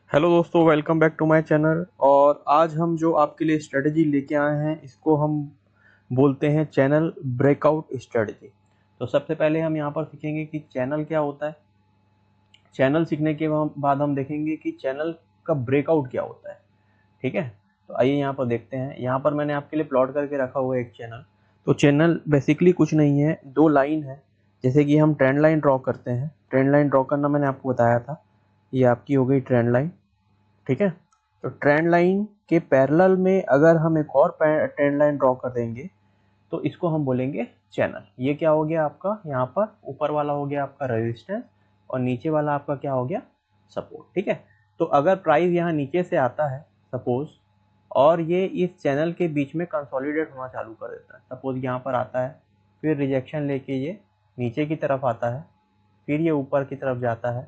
Hello दोस्तों, welcome back to my channel. और आज हम जो आपके लिए स्ट्रेटजी लेके आए हैं इसको हम बोलते हैं चैनल ब्रेकआउट स्ट्रेटजी। तो सबसे पहले हम यहाँ पर सीखेंगे कि चैनल क्या होता है। चैनल सीखने के बाद हम देखेंगे कि चैनल का ब्रेकआउट क्या होता है। ठीक है, तो आइए यहाँ पर देखते हैं। यहाँ पर मैंने आपके लिए प्लॉट करके रखा हुआ है एक चैनल। तो चैनल बेसिकली कुछ नहीं है, दो लाइन है। जैसे कि हम ट्रेंड लाइन ड्रॉ करते हैं, ट्रेंड लाइन ड्रॉ करना मैंने आपको बताया था। ये आपकी हो गई ट्रेंड लाइन। ठीक है, तो ट्रेंड लाइन के पैरेलल में अगर हम एक और ट्रेंड लाइन ड्रॉ कर देंगे तो इसको हम बोलेंगे चैनल। ये क्या हो गया आपका, यहाँ पर ऊपर वाला हो गया आपका रेजिस्टेंस और नीचे वाला आपका क्या हो गया, सपोर्ट। ठीक है, तो अगर प्राइस यहाँ नीचे से आता है सपोज, और ये इस चैनल के बीच में कंसोलिडेट होना चालू कर देता है, सपोज यहाँ पर आता है, फिर रिजेक्शन लेके ये नीचे की तरफ आता है, फिर ये ऊपर की तरफ जाता है,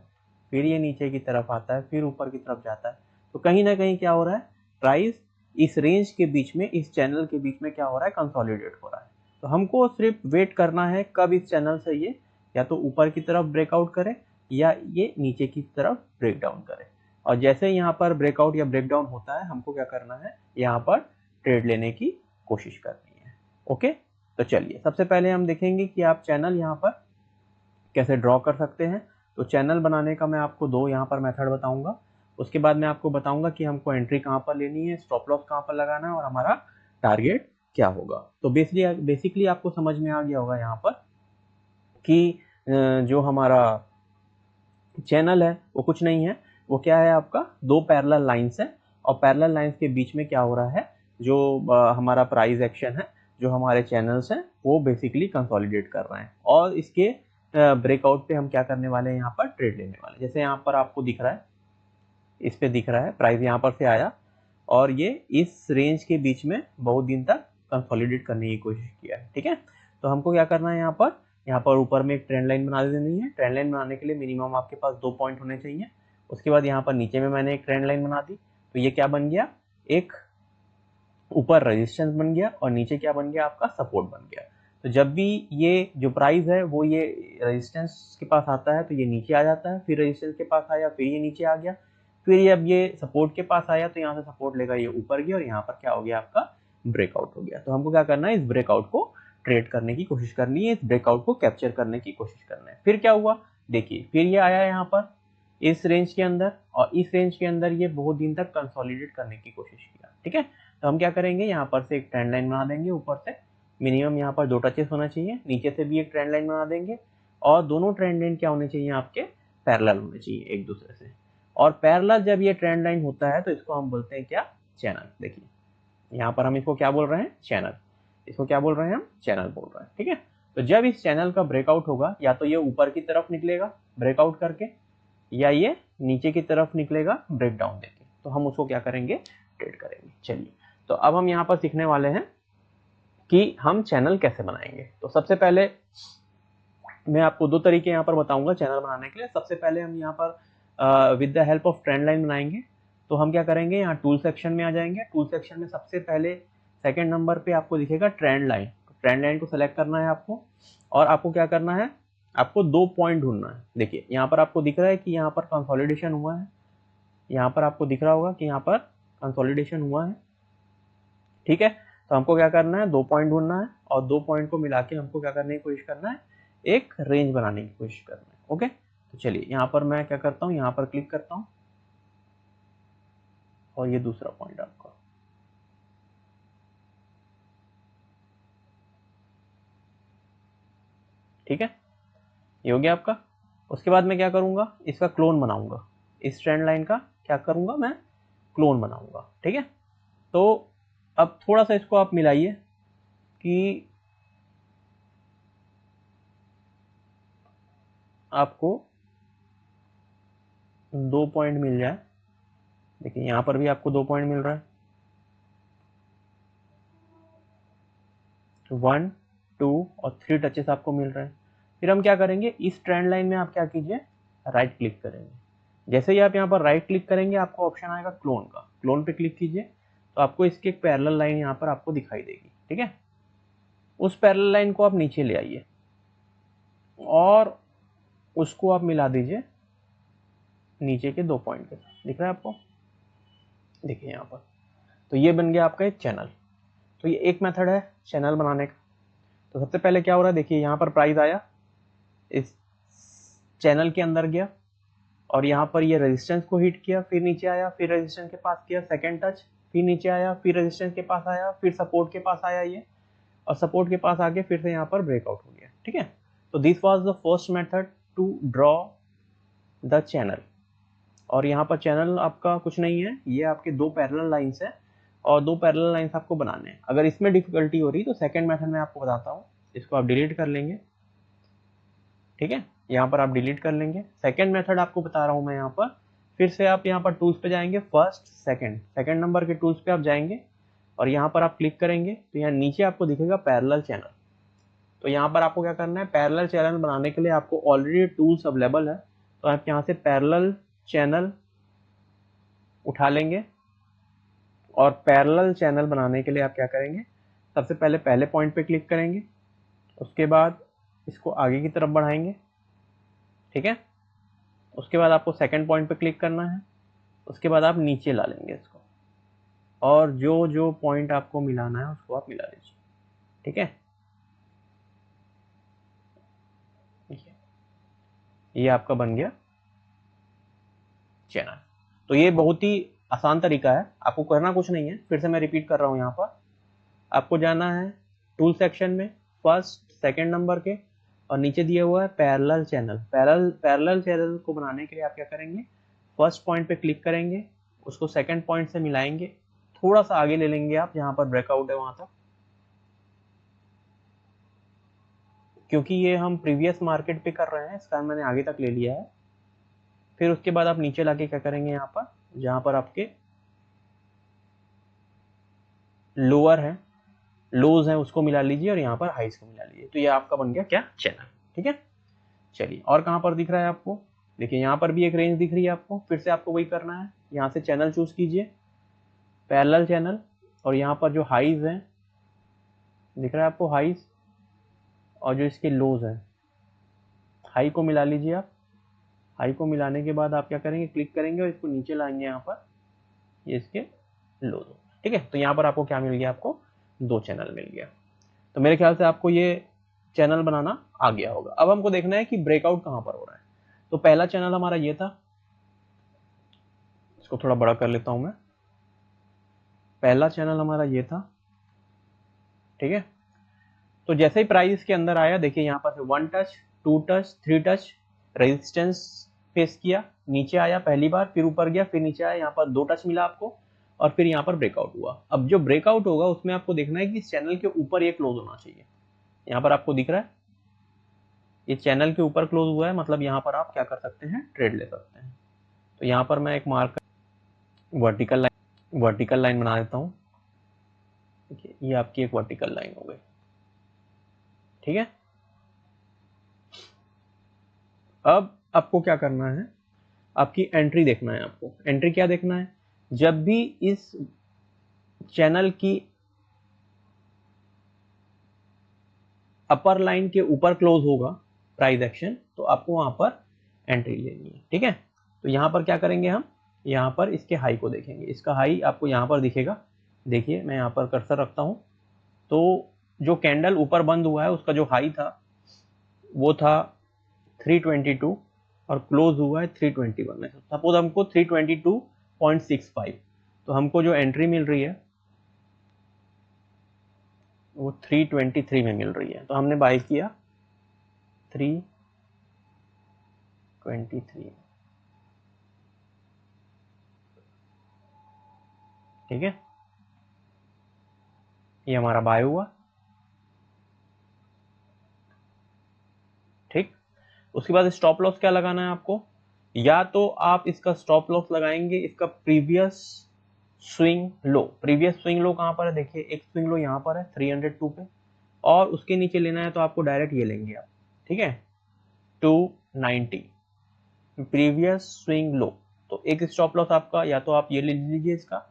फिर ये नीचे की तरफ आता है, फिर ऊपर की तरफ जाता है। तो कहीं ना कहीं क्या हो रहा है, प्राइस इस रेंज के बीच में, इस चैनल के बीच में क्या हो रहा है, कंसोलिडेट हो रहा है। तो हमको सिर्फ वेट करना है कब इस चैनल से ये या तो ऊपर की तरफ ब्रेकआउट करे या ये नीचे की तरफ ब्रेक डाउन करे। और जैसे यहाँ पर ब्रेकआउट या ब्रेक डाउन होता है, हमको क्या करना है, यहाँ पर ट्रेड लेने की कोशिश करनी है। ओके, तो चलिए सबसे पहले हम देखेंगे कि आप चैनल यहाँ पर कैसे ड्रॉ कर सकते हैं। तो चैनल बनाने का मैं आपको दो यहाँ पर मेथड बताऊंगा। उसके बाद मैं आपको बताऊंगा कि हमको एंट्री कहाँ पर लेनी है, स्टॉप लॉस कहाँ पर लगाना है और हमारा टारगेट क्या होगा। तो बेसिकली आपको समझ में आ गया होगा यहाँ पर कि जो हमारा चैनल है वो कुछ नहीं है, वो क्या है, आपका दो पैरेलल लाइंस है। और पैरेलल लाइंस के बीच में क्या हो रहा है, जो हमारा प्राइस एक्शन है, जो हमारे चैनल्स हैं वो बेसिकली कंसोलिडेट कर रहे हैं। और इसके ब्रेकआउट पे हम क्या करने वाले हैं, यहाँ पर ट्रेड लेने वाले। जैसे यहाँ पर आपको दिख रहा है, इस पे दिख रहा है प्राइस यहाँ पर से आया और ये इस रेंज के बीच में बहुत दिन तक कंसोलिडेट करने की कोशिश किया है। ठीक है, तो हमको क्या करना है, यहाँ पर ऊपर में एक ट्रेंड लाइन बना देनी है। ट्रेंड लाइन बनाने के लिए मिनिमम आपके पास 2 पॉइंट होने चाहिए। उसके बाद यहाँ पर नीचे में मैंने एक ट्रेंड लाइन बना दी, तो ये क्या बन गया, एक ऊपर रेजिस्टेंस बन गया और नीचे क्या बन गया, आपका सपोर्ट बन गया। तो जब भी ये जो प्राइस है वो ये रेजिस्टेंस के पास आता है तो ये नीचे आ जाता है, फिर रेजिस्टेंस के पास आया, फिर ये नीचे आ गया, फिर ये अब ये सपोर्ट के पास आया तो यहाँ से सपोर्ट लेगा, ये ऊपर गया और यहाँ पर क्या हो गया, आपका ब्रेकआउट हो गया। तो हमको क्या करना है, इस ब्रेकआउट को ट्रेड करने की कोशिश करनी है, इस ब्रेकआउट को कैप्चर करने की कोशिश करना है। फिर क्या हुआ, देखिए फिर ये आया यहाँ पर इस रेंज के अंदर, और इस रेंज के अंदर ये बहुत दिन तक कंसोलिडेट करने की कोशिश किया। ठीक है, तो हम क्या करेंगे, यहाँ पर से एक ट्रेंड लाइन बना देंगे, ऊपर से मिनिमम यहाँ पर 2 टचेस होना चाहिए, नीचे से भी एक ट्रेंड लाइन बना देंगे और दोनों ट्रेंड लाइन क्या होने चाहिए, आपके पैरेलल होने चाहिए एक दूसरे से। और पैरेलल जब ये ट्रेंड लाइन होता है तो इसको हम बोलते हैं क्या, चैनल। देखिए यहाँ पर हम इसको क्या बोल रहे हैं, चैनल। इसको क्या बोल रहे हैं, हम चैनल बोल रहे हैं। ठीक है, तो जब इस चैनल का ब्रेकआउट होगा, या तो ये ऊपर की तरफ निकलेगा ब्रेकआउट करके, या ये नीचे की तरफ निकलेगा ब्रेक डाउन देके, तो हम उसको क्या करेंगे, ट्रेड करेंगे। चलिए, तो अब हम यहाँ पर सीखने वाले हैं कि हम चैनल कैसे बनाएंगे। तो सबसे पहले मैं आपको दो तरीके यहाँ पर बताऊंगा चैनल बनाने के लिए। सबसे पहले हम यहाँ पर with the help of trend line बनाएंगे। तो हम क्या करेंगे, यहाँ टूल सेक्शन में आ जाएंगे। टूल सेक्शन में सबसे पहले सेकंड नंबर पे आपको दिखेगा ट्रेंड लाइन। ट्रेंड लाइन को सेलेक्ट करना है आपको, और आपको क्या करना है, आपको 2 पॉइंट ढूंढना है। देखिए यहाँ पर आपको दिख रहा है कि यहाँ पर कंसोलिडेशन हुआ है, यहाँ पर आपको दिख रहा होगा कि यहाँ पर कंसोलिडेशन हुआ है। ठीक है, तो हमको क्या करना है, 2 पॉइंट ढूंढना है और 2 पॉइंट को मिला के हमको क्या करने की कोशिश करना है, एक रेंज बनाने की कोशिश करना है। ओके, तो चलिए यहाँ पर मैं क्या करता हूँ, यहाँ पर क्लिक करता हूँ और ये दूसरा पॉइंट आपका, ठीक है, ये हो गया आपका। उसके बाद मैं क्या करूंगा, इसका क्लोन बनाऊंगा, इस ट्रेंड लाइन का क्या करूंगा, मैं क्लोन बनाऊंगा। ठीक है, तो अब थोड़ा सा इसको आप मिलाइए कि आपको 2 पॉइंट मिल जाए। देखिए यहाँ पर भी आपको 2 पॉइंट मिल रहा है, 1 2 और 3 टचेस आपको मिल रहे हैं। फिर हम क्या करेंगे, इस ट्रेंड लाइन में आप क्या कीजिए, राइट क्लिक करेंगे। जैसे ही आप यहाँ पर राइट क्लिक करेंगे आपको ऑप्शन आएगा क्लोन का, क्लोन पे क्लिक कीजिए तो आपको इसकी एक पैरेलल लाइन यहाँ पर आपको दिखाई देगी। ठीक है, उस पैरेलल लाइन को आप नीचे ले आइए और उसको आप मिला दीजिए नीचे के 2 पॉइंट के साथ, दिख रहा है आपको, देखिए यहाँ पर। तो ये बन गया आपका एक चैनल। तो ये एक मेथड है चैनल बनाने का। तो सबसे पहले क्या हो रहा है, देखिए यहाँ पर प्राइस आया, इस चैनल के अंदर गया और यहाँ पर ये रेजिस्टेंस को हिट किया, फिर नीचे आया, फिर रेजिस्टेंस के पास किया सेकंड टच, फिर नीचे आया, फिर रेजिस्टेंस के पास आया, फिर सपोर्ट के पास आया ये, और सपोर्ट के पास आके फिर से यहाँ पर ब्रेकआउट हो गया। ठीक है, तो this was the first method to draw the channel. और यहाँ पर चैनल आपका कुछ नहीं है, ये आपके 2 पैरेलल लाइंस है और 2 पैरेलल लाइंस आपको बनाने हैं। अगर इसमें डिफिकल्टी हो रही तो सेकंड मेथड में आपको बताता हूँ, इसको आप डिलीट कर लेंगे। ठीक है, यहाँ पर आप डिलीट कर लेंगे। सेकंड मेथड आपको बता रहा हूँ मैं यहाँ पर, फिर से आप यहाँ पर टूल्स पे जाएंगे, फर्स्ट सेकंड नंबर के टूल्स पे आप जाएंगे और यहाँ पर आप क्लिक करेंगे तो यहाँ नीचे आपको दिखेगा पैरेलल चैनल। तो यहाँ पर आपको क्या करना है, पैरेलल चैनल बनाने के लिए आपको ऑलरेडी टूल्स अवेलेबल है, तो आप यहाँ से पैरेलल चैनल उठा लेंगे और पैरेलल चैनल बनाने के लिए आप क्या करेंगे, सबसे पहले पॉइंट पे क्लिक करेंगे, उसके बाद इसको आगे की तरफ बढ़ाएंगे। ठीक है, उसके बाद आपको सेकंड पॉइंट पे क्लिक करना है, उसके बाद आप नीचे ला लेंगे इसको और जो जो पॉइंट आपको मिलाना है उसको आप मिला लीजिए। ठीक है, ये आपका बन गया चैनल। तो ये बहुत ही आसान तरीका है, आपको करना कुछ नहीं है। फिर से मैं रिपीट कर रहा हूँ, यहाँ पर आपको जाना है टूल सेक्शन में, फर्स्ट सेकंड नंबर के, और नीचे दिया हुआ है पैरेलल चैनल। पैरेलल चैनल को बनाने के लिए आप क्या करेंगे, फर्स्ट पॉइंट पे क्लिक करेंगे, उसको सेकंड पॉइंट से मिलाएंगे, थोड़ा सा आगे ले लेंगे आप, जहां पर ब्रेकआउट है वहां तक, क्योंकि ये हम प्रीवियस मार्केट पे कर रहे हैं इसका मैंने आगे तक ले लिया है। फिर उसके बाद आप नीचे लाके क्या करेंगे, यहाँ पर जहां पर आपके लोअर है, लोज है, उसको मिला लीजिए और यहाँ पर हाइज को मिला लीजिए। तो ये आपका बन गया क्या, चैनल। ठीक है, चलिए और कहाँ पर दिख रहा है आपको, देखिए यहाँ पर भी एक रेंज दिख रही है आपको। फिर से आपको वही करना है, यहाँ से चैनल चूज कीजिए, पैरेलल चैनल, और यहाँ पर जो हाइज है दिख रहा है आपको, हाइज, और जो इसके लोज है, हाई को मिला लीजिए आप। हाई को मिलाने के बाद आप क्या करेंगे, क्लिक करेंगे और इसको नीचे लाएंगे, यहाँ पर ये इसके लोज। ठीक है, तो यहाँ पर आपको क्या मिल गया, आपको 2 चैनल मिल गया। तो मेरे ख्याल से आपको ये चैनल बनाना आ गया होगा। अब हमको देखना है कि ब्रेकआउट कहां पर हो रहा है। तो पहला चैनल हमारा ये था, इसको थोड़ा बड़ा कर लेता हूं मैं, पहला चैनल हमारा ये था। ठीक है, तो जैसे ही प्राइस के अंदर आया, देखिए यहाँ पर 1 touch, 2 touch, 3 touch, resistance face किया, नीचे आया पहली बार, फिर ऊपर गया, फिर नीचे आया, यहाँ पर 2 टच मिला आपको और फिर यहाँ पर ब्रेकआउट हुआ। अब जो ब्रेकआउट होगा उसमें आपको देखना है कि इस चैनल के ऊपर ये क्लोज होना चाहिए। यहाँ पर आपको दिख रहा है ये चैनल के ऊपर क्लोज हुआ है, मतलब यहाँ पर आप क्या कर सकते हैं, ट्रेड ले सकते हैं। तो यहाँ पर मैं एक मार्कर वर्टिकल लाइन बना देता हूँ। देखिए ये आपकी एक वर्टिकल लाइन हो गई। ठीक है, अब आपको क्या करना है, आपकी एंट्री देखना है। आपको एंट्री क्या देखना है, जब भी इस चैनल की अपर लाइन के ऊपर क्लोज होगा प्राइस एक्शन, तो आपको वहां पर एंट्री लेनी है। ठीक है, तो यहां पर क्या करेंगे, हम यहां पर इसके हाई को देखेंगे। इसका हाई आपको यहां पर दिखेगा, देखिए मैं यहां पर कर्सर रखता हूं, तो जो कैंडल ऊपर बंद हुआ है उसका जो हाई था वो था 322 और क्लोज हुआ है 321 में। सपोज हमको 322.65, तो हमको जो एंट्री मिल रही है वो 323 में मिल रही है, तो हमने बाय किया 323। ठीक है, ये हमारा बाय हुआ। ठीक, उसके बाद स्टॉप लॉस क्या लगाना है आपको, या तो आप इसका स्टॉप लॉस लगाएंगे इसका previous swing low. Previous swing low कहां पर है, देखिए एक स्विंग लो यहां पर है 302 पे, और उसके नीचे लेना है तो आपको डायरेक्ट ये लेंगे आप। ठीक है, 290 प्रीवियस स्विंग लो। तो एक स्टॉप लॉस आपका या तो आप ये ले लीजिए इसका,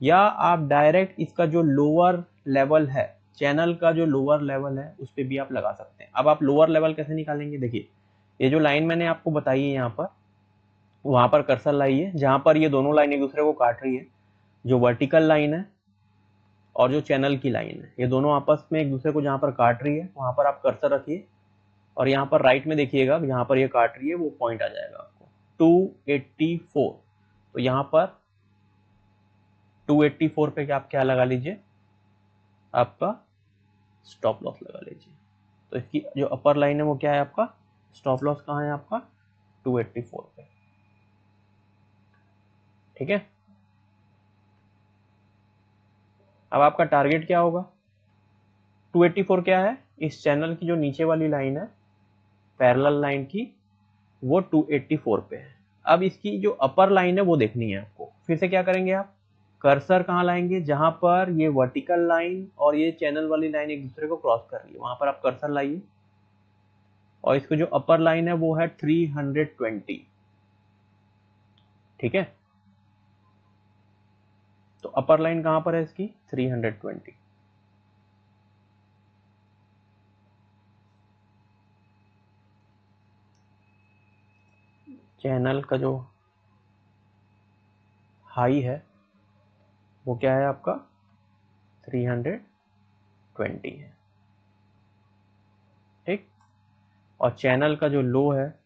या आप डायरेक्ट इसका जो लोअर लेवल है, चैनल का जो लोअर लेवल है उस पर भी आप लगा सकते हैं। अब आप लोअर लेवल कैसे निकालेंगे, देखिए ये जो लाइन मैंने आपको बताई है यहाँ पर, वहां पर कर्सर लाइए जहां पर ये दोनों लाइन एक दूसरे को काट रही है, जो वर्टिकल लाइन है और जो चैनल की लाइन है, ये दोनों आपस में एक दूसरे को जहां पर काट रही है वहां पर आप कर्सर रखिए और यहाँ पर राइट में देखिएगा जहां पर ये काट रही है वो पॉइंट आ जाएगा आपको 284। तो यहाँ पर 284 पे आप क्या लगा लीजिए, आपका स्टॉप लॉस लगा लीजिए। तो इसकी जो अपर लाइन है वो क्या है आपका, स्टॉप लॉस कहाँ है आपका 284 पे। ठीक है, अब आपका टारगेट क्या होगा, 284 क्या है, इस चैनल की जो नीचे वाली लाइन है पैरेलल लाइन की, वो 284 पे है। अब इसकी जो अपर लाइन है वो देखनी है आपको। फिर से क्या करेंगे आप, कर्सर कहाँ लाएंगे, जहां पर ये वर्टिकल लाइन और ये चैनल वाली लाइन एक दूसरे को क्रॉस कर रही है वहां पर आप कर्सर लाइए और इसको जो अपर लाइन है वो है 320। ठीक है, तो अपर लाइन कहां पर है इसकी 320। चैनल का जो हाई है वो क्या है आपका 320 है। ठीक, और चैनल का जो लो है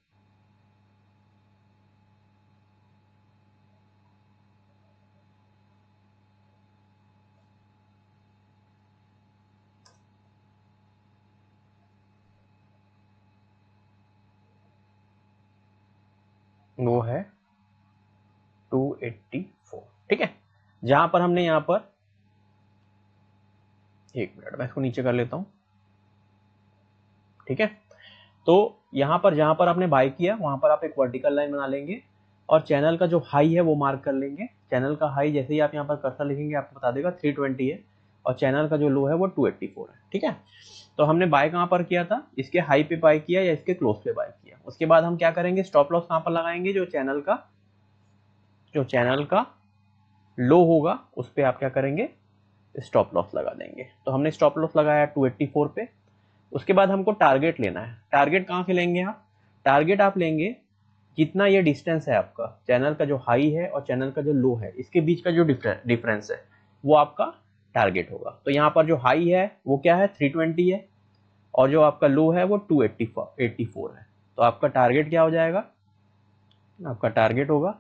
वो है 284। ठीक है, जहां पर हमने यहां पर, एक मिनट मैं इसको नीचे कर लेता हूं। ठीक है, तो यहां पर जहां पर आपने बाय किया वहां पर आप एक वर्टिकल लाइन बना लेंगे और चैनल का जो हाई है वो मार्क कर लेंगे। चैनल का हाई जैसे ही आप यहां पर कर्सर लिखेंगे आपको बता देगा 320 है और चैनल का जो लो है वो 284 है। ठीक है, तो हमने बाय कहां पर किया था, इसके हाई पे बाय किया या इसके क्लोज पे बाय किया। उसके बाद हम क्या करेंगे, स्टॉप लॉस कहां पर लगाएंगे, जो चैनल का लो होगा उस पे आप क्या करेंगे, स्टॉप लॉस लगा देंगे। तो हमने स्टॉप लॉस लगाया 284 पे। उसके बाद हमको टारगेट लेना है। टारगेट कहां से लेंगे आप, टारगेट आप लेंगे जितना ये डिस्टेंस है आपका चैनल का जो हाई है और चैनल का जो लो है इसके बीच का जो डिफरेंस है वो आपका टारगेट होगा। तो यहाँ पर जो हाई है वो क्या है 320 है और जो आपका लो है वो 284 है। तो आपका टारगेट क्या हो जाएगा, आपका टारगेट होगा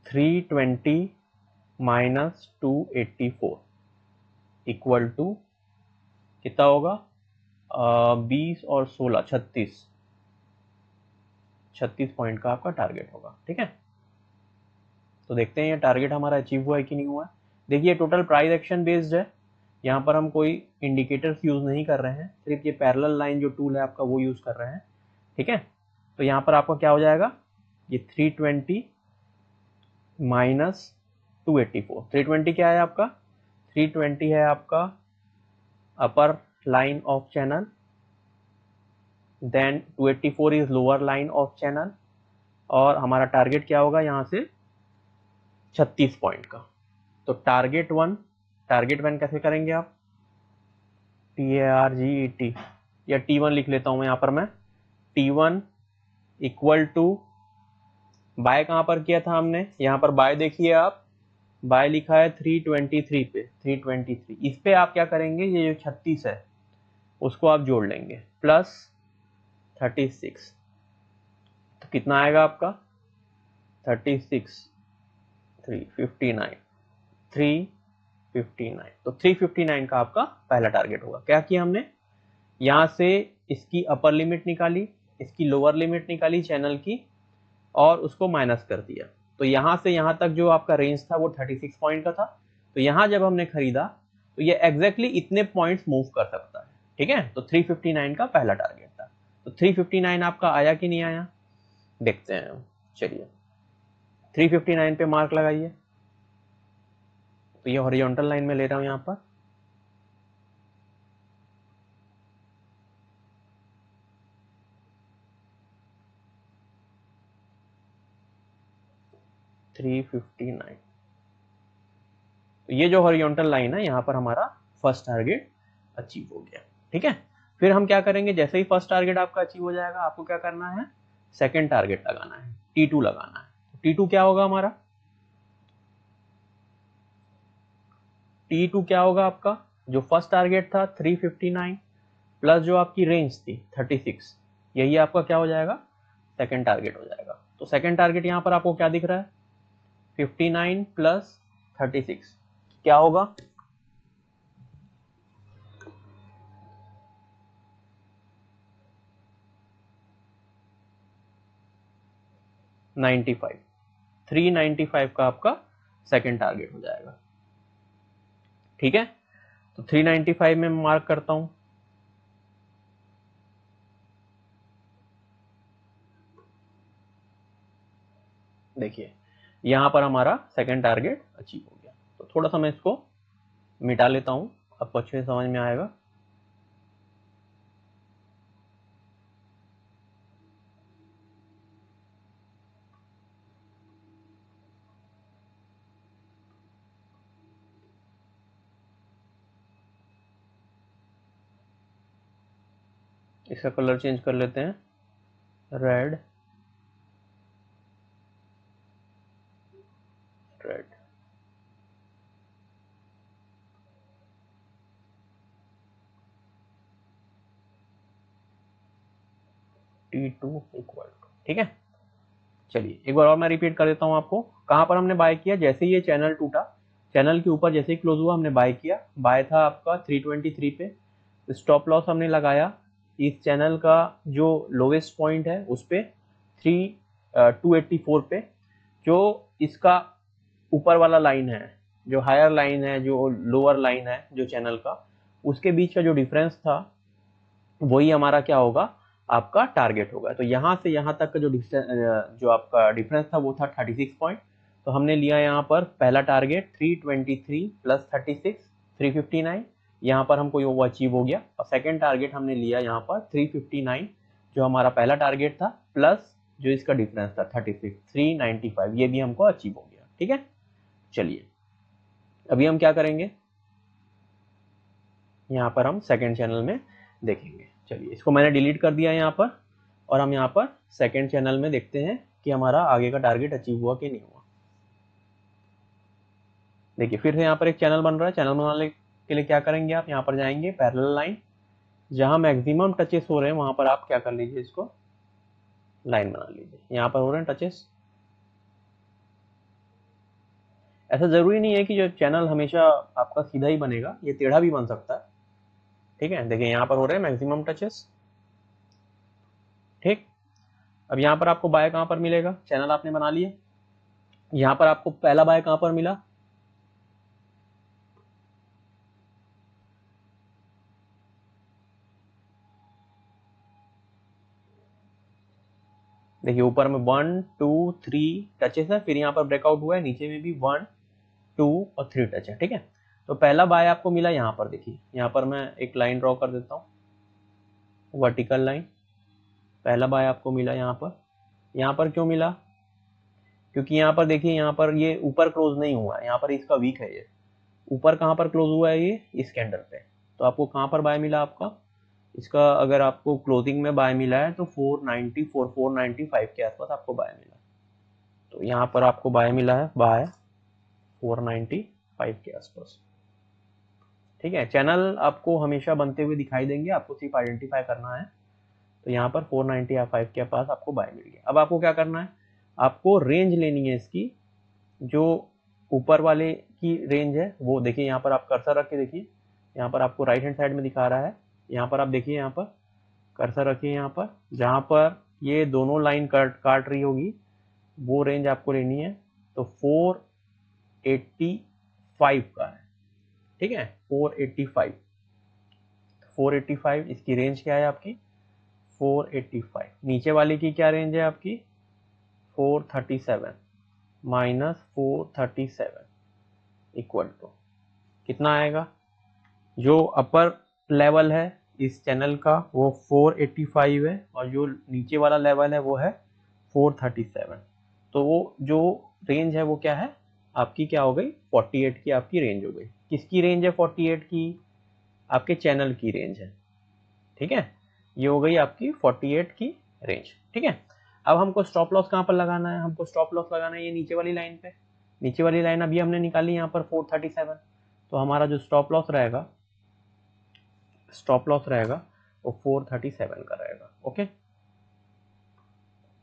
320 माइनस 284 इक्वल टू कितना होगा, 20 और 16 36 पॉइंट का आपका टारगेट होगा। ठीक है, तो देखते हैं ये टारगेट हमारा अचीव हुआ है कि नहीं हुआ है। देखिए टोटल प्राइस एक्शन बेस्ड है, यहाँ पर हम कोई इंडिकेटर्स यूज नहीं कर रहे हैं, सिर्फ ये पैरेलल लाइन जो टूल है आपका वो यूज कर रहे हैं। ठीक है, तो यहाँ पर आपका क्या हो जाएगा, ये 320 माइनस 284। 320 क्या है आपका, 320 है आपका upper line of channel, then 284 is lower line of channel और हमारा टारगेट क्या होगा यहाँ से 36 पॉइंट का। तो टारगेट वन कैसे करेंगे आप, TARGET या T1 लिख लेता हूं मैं यहाँ पर, मैं T1 इक्वल टू बाय कहां पर किया था हमने, यहाँ पर बाय देखिए आप, बाय लिखा है 323 पे, 323 इस पे आप क्या करेंगे, ये जो 36 है उसको आप जोड़ लेंगे प्लस 36। तो कितना आएगा आपका 36 359 359। तो 359 का आपका पहला टारगेट होगा। क्या किया हमने, यहां से इसकी अपर लिमिट निकाली, इसकी लोअर लिमिट निकाली चैनल की और उसको माइनस कर दिया। तो यहां से यहां तक जो आपका रेंज था वो 36 पॉइंट का था। तो यहां जब हमने खरीदा तो ये एग्जैक्टली इतने पॉइंट्स मूव कर सकता है। ठीक है, तो 359 का पहला टारगेट था। तो 359 आपका आया कि नहीं आया, देखते हैं। चलिए 359 पे मार्क लगाइए। तो ये हॉरिजॉन्टल लाइन में ले रहा हूं यहाँ पर, तो ये जो हॉरिजॉन्टल लाइन है यहाँ पर हमारा फर्स्ट टारगेट अचीव हो गया। ठीक है, फिर हम क्या करेंगे, जैसे ही फर्स्ट टारगेट आपका अचीव हो जाएगा आपको क्या करना है, सेकंड टारगेट लगाना है। T2 लगाना है। T2 क्या होगा हमारा, T2 क्या होगा आपका, जो फर्स्ट टारगेट था 359 प्लस जो आपकी रेंज थी 36, यही आपका क्या हो जाएगा, सेकंड टारगेट हो जाएगा। तो सेकंड टारगेट यहाँ पर आपको क्या दिख रहा है, 59 प्लस 36 क्या होगा, 95, 395 का आपका सेकंड टारगेट हो जाएगा। ठीक है, तो 395 में मार्क करता हूं, देखिए यहां पर हमारा सेकंड टारगेट अचीव हो गया। तो थोड़ा सा मैं इसको मिटा लेता हूं, आपको अच्छे से समझ में आएगा। इसका कलर चेंज कर लेते हैं, red red. T2 equal to, ठीक है। चलिए एक बार और मैं रिपीट कर देता हूं आपको, कहां पर हमने बाय किया, जैसे ही ये चैनल टूटा, चैनल के ऊपर जैसे ही क्लोज हुआ हमने बाय किया, बाय था आपका 323 पे, स्टॉप लॉस हमने लगाया इस चैनल का जो लोवेस्ट पॉइंट है उस पे 284 पे, जो इसका ऊपर वाला लाइन है, जो हायर लाइन है, जो लोअर लाइन है जो चैनल का, उसके बीच का जो डिफरेंस था वही हमारा क्या होगा, आपका टारगेट होगा। तो यहां से यहां तक का जो आपका डिफरेंस था वो था 36 पॉइंट। तो हमने लिया यहाँ पर पहला टारगेट 323 प्लस 36 359, यहाँ पर हमको वो अचीव हो गया। और सेकंड टारगेट हमने लिया यहाँ पर 359, जो हमारा पहला टारगेट था, प्लस जो इसका डिफरेंस था 36 395, ये भी हमको अचीव हो गया। ठीक है, चलिए अभी हम क्या करेंगे, यहाँ पर हम सेकंड चैनल में देखेंगे। चलिए इसको मैंने डिलीट कर दिया यहाँ पर, और हम यहाँ पर सेकंड चैनल में देखते हैं कि हमारा आगे का टारगेट अचीव हुआ कि नहीं हुआ। देखिए फिर से यहाँ पर एक चैनल बन रहा है, चैनल बनाने के लिए क्या करेंगे, आप यहाँ पर जाएंगे पैरेलल लाइन, जहां मैक्सिमम टचेस हो रहे हैं वहां पर आप क्या कर लीजिए, इसको लाइन बना लीजिए। यहाँ पर हो रहे हैं टचेस, ऐसा जरूरी नहीं है कि जो चैनल हमेशा आपका सीधा ही बनेगा, ये टेढ़ा भी बन सकता है। ठीक है, देखिए यहाँ पर हो रहे हैं मैक्सिमम टचेस। ठीक, अब यहाँ पर आपको बाय कहां पर मिलेगा, चैनल आपने बना लिया, यहाँ पर आपको पहला बाय कहां पर मिला, देखिए ऊपर में 1 2 3 टचेस है, फिर यहाँ पर ब्रेकआउट हुआ है, नीचे में भी 1 2 और 3 टच है। ठीक है, तो पहला बाय आपको मिला यहाँ पर, देखिए यहाँ पर मैं एक लाइन ड्रॉ कर देता हूँ, वर्टिकल लाइन, पहला बाय आपको मिला यहाँ पर। यहाँ पर क्यों मिला, क्योंकि यहाँ पर देखिए यहाँ पर ये ऊपर क्लोज नहीं हुआ है, यहाँ पर इसका वीक है, ये ऊपर कहाँ पर क्लोज हुआ है, ये इस कैंडल पे। तो आपको कहाँ पर बाय मिला आपका, इसका अगर आपको क्लोजिंग में बाय मिला है तो 495 के आसपास आपको बाय मिला। तो यहाँ पर आपको बाय मिला है, बाय 495 के आसपास। ठीक है, चैनल आपको हमेशा बनते हुए दिखाई देंगे, आपको सिर्फ आइडेंटिफाई करना है। तो यहाँ पर 495 के पास आपको बाय मिल गया। अब आपको क्या करना है, आपको रेंज लेनी है इसकी, जो ऊपर वाले की रेंज है वो देखिए, यहाँ पर आप कर्सर रख के देखिए, यहाँ पर आपको राइट हैंड साइड में दिखा रहा है, यहाँ पर आप देखिए, यहाँ पर कर्सर रखिए, यहाँ पर जहाँ पर ये दोनों लाइन काट रही होगी वो रेंज आपको लेनी है। तो 485 का है, ठीक है, 485 इसकी रेंज क्या है आपकी, 485। नीचे वाले की क्या रेंज है आपकी, 437 माइनस 437 इक्वल टू कितना आएगा, जो अपर लेवल है इस चैनल का वो 485 है, और जो नीचे वाला लेवल है वो है 437। तो वो जो रेंज है वो क्या है आपकी, क्या हो गई, 48 की आपकी रेंज हो गई। किसकी रेंज है 48 की, आपके चैनल की रेंज है। ठीक है, ये हो गई आपकी 48 की रेंज। ठीक है, अब हमको स्टॉप लॉस कहाँ पर लगाना है, हमको स्टॉप लॉस लगाना है ये नीचे वाली लाइन पे। नीचे वाली लाइन अभी हमने निकाली यहाँ पर 437, तो हमारा जो स्टॉप लॉस रहेगा वो 437 का रहेगा। ओके,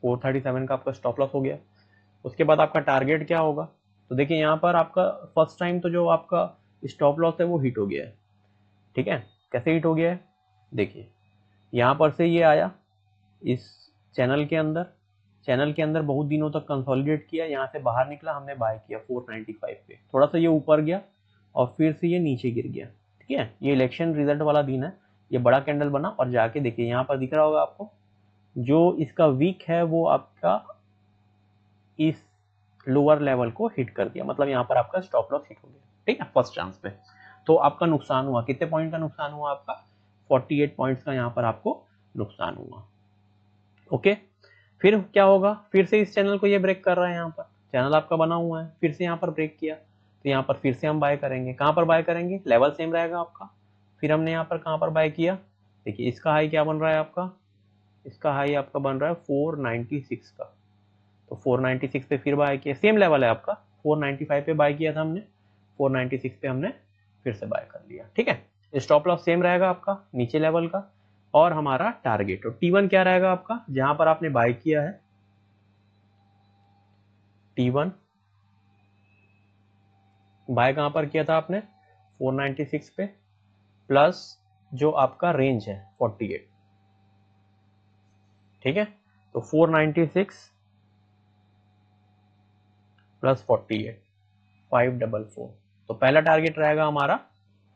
437 का आपका स्टॉप लॉस हो गया। उसके बाद आपका टारगेट क्या होगा, तो देखिए यहाँ पर आपका फर्स्ट टाइम तो जो आपका स्टॉप लॉस है वो हिट हो गया है। ठीक है, कैसे हिट हो गया है, देखिए यहाँ पर से ये आया इस चैनल के अंदर बहुत दिनों तक कंसोलिडेट किया, यहाँ से बाहर निकला, हमने बाय किया 495 पे, थोड़ा सा ये ऊपर गया और फिर से ये नीचे गिर गया। ठीक है, ये इलेक्शन रिजल्ट वाला दिन है, ये बड़ा कैंडल बना और जाके देखिए यहाँ पर दिख रहा होगा आपको, जो इसका वीक है वो आपका इस लोअर लेवल को हिट कर दिया, मतलब यहाँ पर आपका स्टॉप लॉस हिट हो गया। ठीक है, फर्स्ट चांस पे तो आपका नुकसान हुआ, कितने पॉइंट का नुकसान हुआ आपका, 48 पॉइंट्स का यहाँ पर आपको नुकसान हुआ। ओके, फिर क्या होगा, फिर से इस चैनल को ये ब्रेक कर रहा है, यहाँ पर चैनल आपका बना हुआ है, फिर से यहाँ पर ब्रेक किया, तो यहाँ पर फिर से हम बाय करेंगे। कहाँ पर बाय करेंगे, लेवल सेम रहेगा आपका। फिर हमने यहाँ पर कहाँ पर बाय किया, देखिए इसका हाई क्या बन रहा है आपका, इसका हाई आपका बन रहा है 496 का, तो 496 पे फिर बाय किया, सेम लेवल है आपका, 495 पे बाय किया था हमने, 496 पे हमने फिर से बाय कर लिया। ठीक है, स्टॉप लॉस सेम रहेगा आपका नीचे लेवल का, और हमारा टारगेट और T1 क्या रहेगा आपका, जहां पर आपने बाय किया है T1 बाय कहां पर किया था आपने 496 पे, प्लस जो आपका रेंज है 48। ठीक है, तो 496 प्लस 48 544, तो पहला टारगेट रहेगा हमारा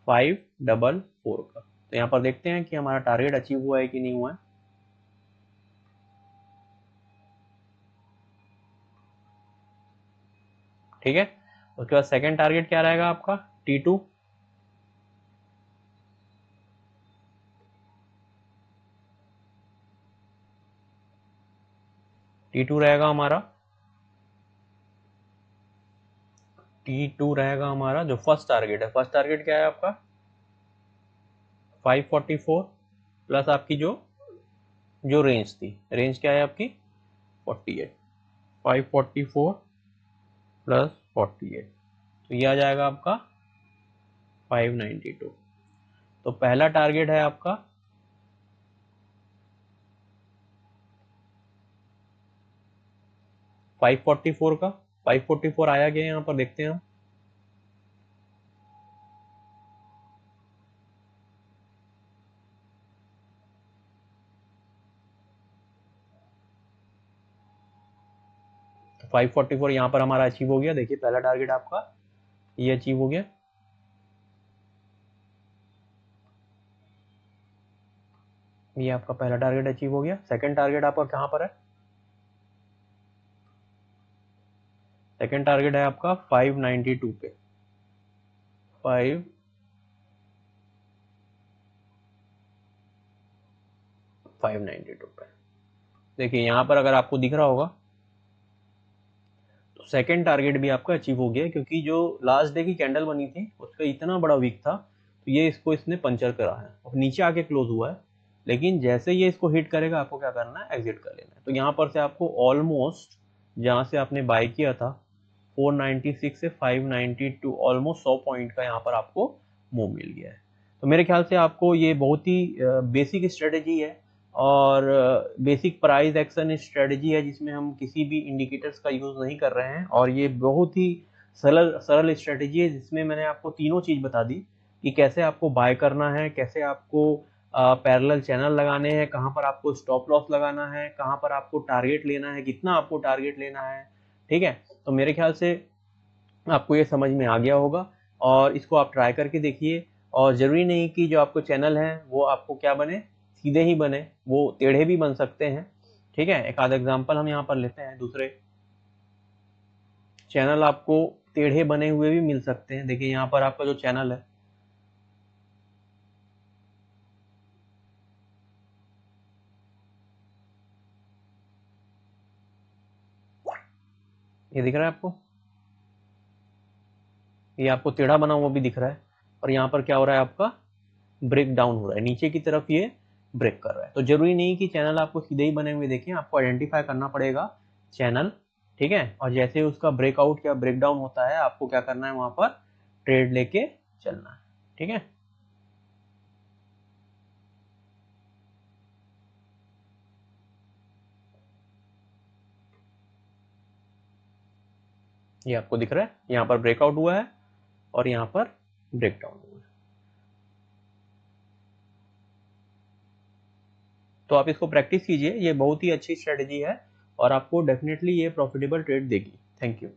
544 का। तो यहाँ पर देखते हैं कि हमारा टारगेट अचीव हुआ है कि नहीं हुआ है। ठीक है, उसके बाद सेकंड टारगेट क्या रहेगा आपका T2, T2 रहेगा हमारा, T2 रहेगा हमारा जो फर्स्ट टारगेट है, फर्स्ट टारगेट क्या है आपका 544 प्लस आपकी जो रेंज थी, रेंज क्या है आपकी 48, 544 प्लस 48, तो ये आ जाएगा आपका 592। तो पहला टारगेट है आपका 544 का, 544 आया गया यहाँ पर देखते हैं हम, तो 544 यहाँ पर हमारा अचीव हो गया। देखिए पहला टारगेट आपका ये अचीव हो गया, ये आपका पहला टारगेट अचीव हो गया। सेकंड टारगेट आपका कहाँ पर है, सेकंड टारगेट है आपका 592 पे, 592 पे। देखिए यहाँ पर अगर आपको दिख रहा होगा तो सेकंड टारगेट भी आपका अचीव हो गया, क्योंकि जो लास्ट डे की कैंडल बनी थी उसका इतना बड़ा वीक था, तो ये इसने पंचर करा है और नीचे आके क्लोज हुआ है, लेकिन जैसे ये इसको हिट करेगा आपको क्या करना है, एग्जिट कर लेना है। तो यहाँ पर से आपको ऑलमोस्ट जहाँ से आपने बाय किया था 496 से 592 ऑलमोस्ट 100 पॉइंट का यहाँ पर आपको मूव मिल गया है। तो मेरे ख्याल से आपको ये बहुत ही बेसिक स्ट्रेटेजी है और बेसिक प्राइस एक्शन स्ट्रेटेजी है, जिसमें हम किसी भी इंडिकेटर्स का यूज़ नहीं कर रहे हैं, और ये बहुत ही सरल स्ट्रेटेजी है, जिसमें मैंने आपको तीनों चीज़ बता दी कि कैसे आपको बाय करना है, कैसे आपको पैरेलल चैनल लगाने हैं, कहाँ पर आपको स्टॉप लॉस लगाना है, कहाँ पर आपको टारगेट लेना है, कितना आपको टारगेट लेना है। ठीक है, तो मेरे ख्याल से आपको ये समझ में आ गया होगा और इसको आप ट्राई करके देखिए। और ज़रूरी नहीं कि जो आपको चैनल है वो आपको क्या बने, सीधे ही बने, वो टेढ़े भी बन सकते हैं। ठीक है, एक आधा एग्जांपल हम यहाँ पर लेते हैं, दूसरे चैनल आपको टेढ़े बने हुए भी मिल सकते हैं। देखिए यहाँ पर आपका जो चैनल है ये दिख रहा है आपको, ये आपको टेढ़ा बना हुआ भी दिख रहा है, और यहाँ पर क्या हो रहा है आपका ब्रेक डाउन हो रहा है नीचे की तरफ, ये ब्रेक कर रहा है। तो जरूरी नहीं कि चैनल आपको सीधे ही बने हुए देखें, आपको आइडेंटिफाई करना पड़ेगा चैनल, ठीक है। और जैसे उसका ब्रेकआउट या ब्रेकडाउन होता है, आपको क्या करना है, वहां पर ट्रेड लेके चलना है, ठीक है। ये आपको दिख रहा है, यहाँ पर ब्रेकआउट हुआ है और यहाँ पर ब्रेकडाउन हुआ है। तो आप इसको प्रैक्टिस कीजिए, ये बहुत ही अच्छी स्ट्रेटेजी है और आपको डेफिनेटली ये प्रॉफिटेबल ट्रेड देगी। Thank you.